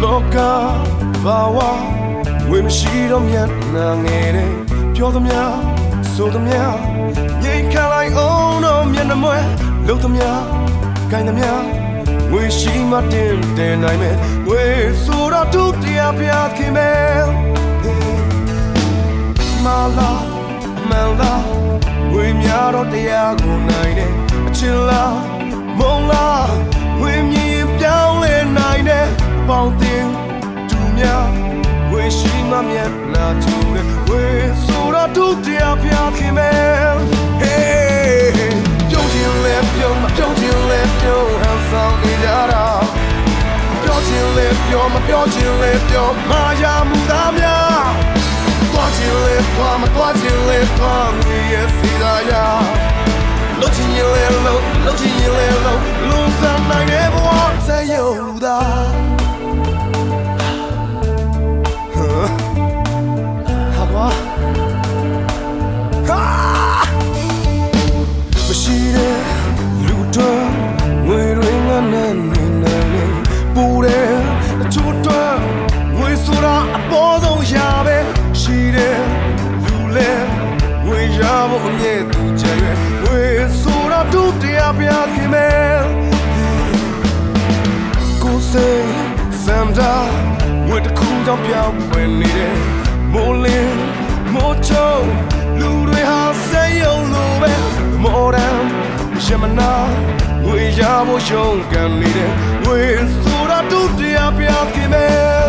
Loka bawa weမရှိတော့မြတ်နာငယ်တဲ့ပြောသမျှဆိုသမျှငြိမ်ခံလိုက်အောင်တော့မျက်နှာမွဲလုံသမျှကိုင်းသမျှဝေရှိမှတင်တယ်နိုင်မယ်ဝေဆိုတော့ဒုတိယပြခင်မယ်မာလာမန်လာဝေများတော့တရားကိုနိုင်တယ်အချစ်လားမုံလားဝေမြင်ပြောင်းလဲနိုင်တယ်ပေါင်းတင်သူများဝေရှိမှမျက်နှာတူတယ်ဝေဆိုတော့ဒုတိယပြခင်မယ် Hey ပြုံးချင်လဲပြုံးမပြုံးချင်လဲပြုံးဟန်ဆောင်နေကြတာပြောချင်လဲပြောမပြောချင်လဲပြောမာယာမှုသားများတွားချင်လဲတွားမတွားချင်လဲတွားမိရဲ့စီသာယာလှုပ်ချင်ရင်လဲလှုပ်ချင်ရင်လဲလှုပ်လုံးစမ်းနိုင်တဲ့ဘဝဆက်ရုံသာမရှိတဲ့လူတော်ငွေရင်းနဲ့နေနေပူတယ်အချို့တော်ငွေဆိုတာအပေါ်ဆုံးရပဲရှိတယ်လူလဲငွေရဖို့အမြဲတူချင်တယ်ငွေဆိုတာဒုတိယပြခင်မယ်ကိုယ်စိတ်စမ်းတာငွေတစ်ခုကြောင့်ပြောင်းဝင်နေတယ်မိုးလင်းမိုးချုံလူတွေဟာစိတ်ယုံလို့ပဲမော်ဒန်ရှမနာဝေရဖို့ရှုံးကန်နေတယ်ဝေဆိုတာဒုတိယပြခင်မယ်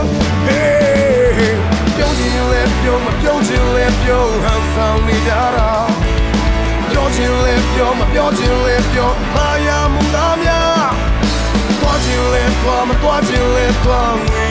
Hey ပြုံးချင်လဲပြုံးမပြုံးချင်လဲပြုံးဟန်ဆောင်နေကြတာပြောချင်လဲပြောမပြောချင်လဲပြောမာယာမှုသားများတွားချင်လဲတွားမတွားချင်လဲတွား